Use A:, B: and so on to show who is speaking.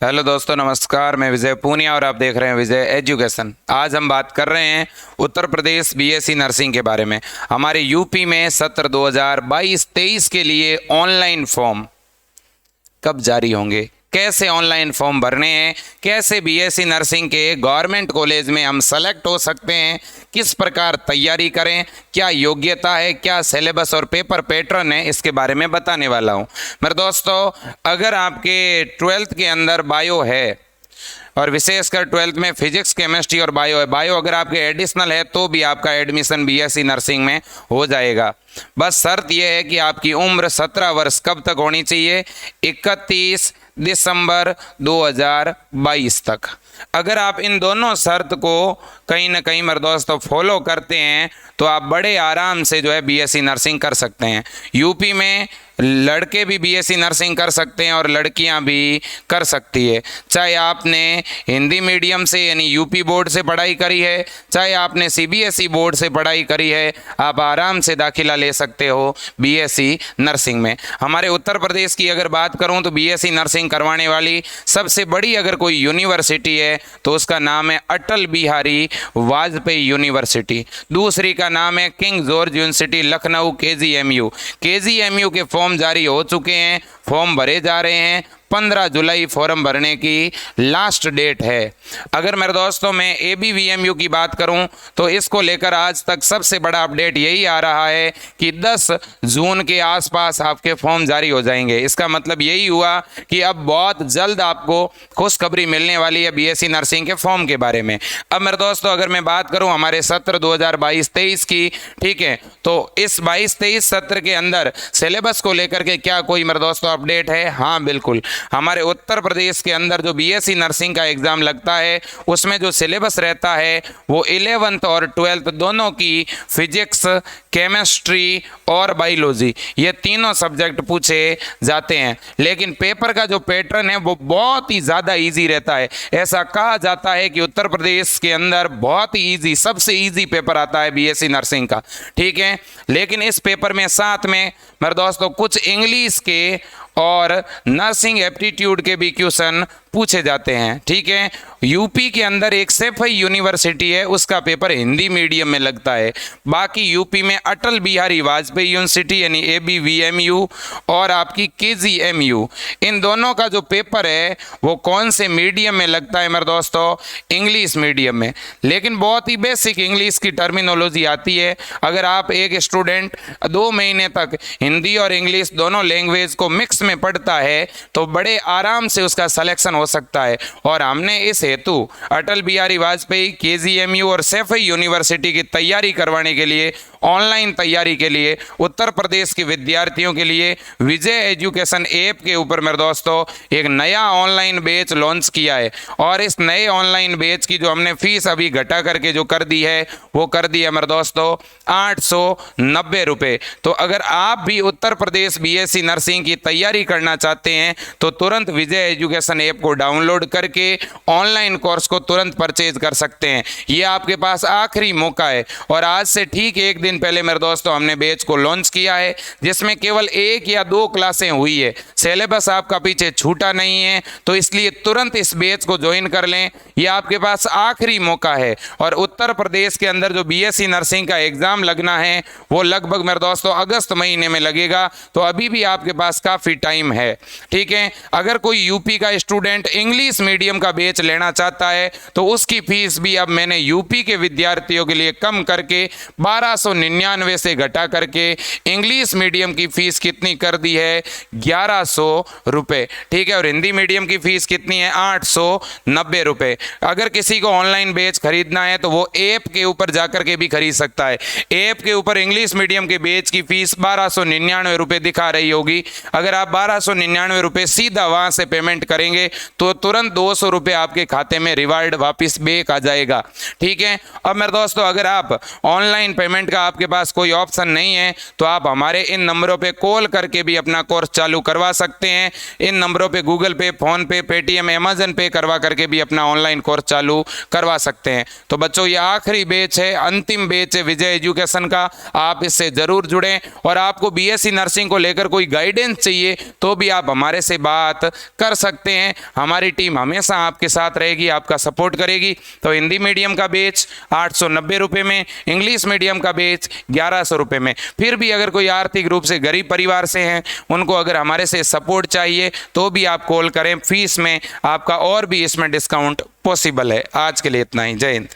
A: Hello दोस्तों, नमस्कार। मैं विजय पूनिया और आप देख रहे हैं विजय एजुकेशन। आज हम बात कर रहे हैं उत्तर प्रदेश बीएससी नर्सिंग के बारे में। हमारे यूपी में सत्र 2022-23 के लिए ऑनलाइन फॉर्म कब जारी होंगे, कैसे ऑनलाइन फॉर्म भरने हैं, कैसे बीएससी नर्सिंग के गवर्नमेंट कॉलेज में हम सेलेक्ट हो सकते हैं, किस प्रकार तैयारी करें, क्या योग्यता है, क्या सिलेबस और पेपर पैटर्न है, इसके बारे में बताने वाला हूं। मेरे दोस्तों, अगर आपके 12th के अंदर बायो है और विशेषकर 12th में फिजिक्स, केमिस्ट्री और बायो है, बायो अगर आपके एडिशनल है तो भी आपका एडमिशन बीएससी नर्सिंग में हो जाएगा। बस शर्त यह है कि आपकी उम्र 17 वर्ष कब तक होनी चाहिए? 31 दिसंबर 2022 तक। अगर आप इन दोनों शर्त को कहीं ना कहीं मेरे दोस्तों फॉलो करते हैं तो आप बड़े आराम से जो है बीएससी नर्सिंग कर सकते हैं। यूपी में लड़के भी बीएससी नर्सिंग कर सकते हैं और लड़कियां भी कर सकती है। चाहे आपने हिंदी मीडियम से यानी यूपी बोर्ड से पढ़ाई करी है, चाहे आपने सीबीएसई बोर्ड से पढ़ाई करी है, आप आराम से दाखिला ले सकते हो बीएससी नर्सिंग में। हमारे उत्तर प्रदेश की अगर बात करूं तो बीएससी नर्सिंग करवाने वाली सबसे बड़ी अगर कोई यूनिवर्सिटी है तो उसका नाम है अटल बिहारी वाजपेयी यूनिवर्सिटी। दूसरी का नाम है king George university Lucknow KGMU. KGMU के फॉर्म जारी हो चुके हैं, फॉर्म भरे जा रहे हैं। 15 जुलाई फॉर्म भरने की लास्ट डेट है। अगर मेरे दोस्तों मैं एबीवीएमयू की बात करूं तो इसको लेकर आज तक सबसे बड़ा अपडेट यही आ रहा है कि 10 जून के आसपास आपके फॉर्म जारी हो जाएंगे। इसका मतलब यही हुआ कि अब बहुत जल्द आपको खुशखबरी मिलने वाली है बीएससी नर्सिंग के फॉर्म के बारे में। अब मेरे दोस्तों अगर मैं बात करूं हमारे सत्र 2022-23 की, ठीक है, तो इस 22-23 सत्र के अंदर सिलेबस को लेकर के क्या कोई मेरे दोस्तों अपडेट है? हाँ बिल्कुल। हमारे उत्तर प्रदेश के अंदर जो बीएससी नर्सिंग का एग्जाम लगता है उसमें जो सिलेबस रहता है वो 11th और 12th दोनों की फिजिक्स, केमिस्ट्री और बायोलॉजी ये तीनों सब्जेक्ट पूछे जाते हैं। लेकिन पेपर का जो पैटर्न है वो बहुत ही ज़्यादा इजी रहता है। ऐसा कहा जाता है कि उत्तर प्रदेश के अंदर बहुत ही इजी, सबसे इजी पेपर आता है बीएससी नर्सिंग का, ठीक है। लेकिन इस पेपर में साथ में मेरे दोस्तों कुछ इंग्लिश के और नर्सिंग एप्टीट्यूड के भी क्वेश्चन पूछे जाते हैं, ठीक है। यूपी के अंदर एक सैफई यूनिवर्सिटी है, उसका पेपर हिंदी मीडियम में लगता है। बाकी यूपी में अटल बिहारी वाजपेयी यूनिवर्सिटी यानी एबीवीएमयू और आपकी केजीएमयू, इन दोनों का जो पेपर है वो कौन से मीडियम में लगता है मेरे दोस्तों? इंग्लिश मीडियम में। लेकिन बहुत ही बेसिक इंग्लिश की टर्मिनोलॉजी आती है। अगर आप एक स्टूडेंट 2 महीने तक हिंदी और इंग्लिश दोनों लैंग्वेज को मिक्स में पढ़ता है तो बड़े आराम से उसका सिलेक्शन हो सकता है। और हमने इस हेतु अटल बिहारी वाजपेयी, केजीएमयू और सैफई यूनिवर्सिटी की तैयारी करवाने के लिए, ऑनलाइन तैयारी के लिए उत्तर प्रदेश के विद्यार्थियों के लिए विजय एजुकेशन ऐप के ऊपर मेरे दोस्तों एक नया ऑनलाइन बैच लॉन्च किया है। और इस नए ऑनलाइन बैच की जो हमने फीस अभी घटा करके जो कर दी है वो कर दी है मेरे दोस्तों 890 रुपये। तो अगर आप भी उत्तर प्रदेश बीएससी नर्सिंग की तैयारी करना चाहते हैं तो तुरंत विजय एजुकेशन ऐप को डाउनलोड करके ऑनलाइन कोर्स को तुरंत परचेज कर सकते हैं। ये आपके पास आखिरी मौका है। और आज से ठीक एक दिन पहले मेरे दोस्तों हमने बैच को लॉन्च किया है जिसमें केवल 1 या 2 क्लासें हुई है। सिलेबस आपका पीछे छूटा नहीं है, तो इसलिए तुरंत इस बैच को ज्वाइन कर लें। ये आपके पास आखिरी मौका है। और उत्तर प्रदेश के अंदर जो बीएससी नर्सिंग का एग्जाम लगना है वो लगभग मेरे दोस्तों अगस्त महीने में लगेगा, तो अभी भी आपके पास काफ़ी टाइम है, ठीक है। अगर कोई यूपी का स्टूडेंट इंग्लिश मीडियम का बैच लेना चाहता है तो उसकी फीस भी अब मैंने यूपी के विद्यार्थियों के लिए कम करके 1299 से घटा करके इंग्लिश मीडियम की फीस कितनी कर दी है? 1100 रुपये, ठीक है। और हिंदी मीडियम की फीस कितनी है? 890 रुपये। अगर किसी को ऑनलाइन बैच खरीदना है तो वो ऐप के ऊपर जाकर के भी खरीद सकता है। ऐप के ऊपर इंग्लिश मीडियम के बैच की फीस 1299 रुपये दिखा रही होगी। अगर आप 1299 रुपये सीधा वहां से पेमेंट करेंगे तो तुरंत 200 रुपये आपके खाते में रिवार्ड वापस बैक आ जाएगा, ठीक है। अब मेरे दोस्तों अगर आप ऑनलाइन पेमेंट का आपके पास कोई ऑप्शन नहीं है तो आप हमारे इन नंबरों पे कॉल करके भी अपना कोर्स चालू करवा सकते हैं। इन नंबरों पे गूगल पे, फोन पे, पेटीएम, अमेजन पे करवा करके भी अपना ऑनलाइन कोर्स चालू करवा सकते हैं। तो बच्चों ये आखिरी बैच है, अंतिम बैच है विजय एजुकेशन का, आप इससे ज़रूर जुड़ें। और आपको बीएससी नर्सिंग को लेकर कोई गाइडेंस चाहिए तो भी आप हमारे से बात कर सकते हैं। हमारी टीम हमेशा आपके साथ रहेगी, आपका सपोर्ट करेगी। तो हिंदी मीडियम का बैच 890 रुपये में, इंग्लिश मीडियम का बैच 1100 रुपये में। फिर भी अगर कोई आर्थिक रूप से गरीब परिवार से हैं, उनको अगर हमारे से सपोर्ट चाहिए तो भी आप कॉल करें, फीस में आपका और भी इसमें डिस्काउंट पॉसिबल है। आज के लिए इतना ही, जय हिंद।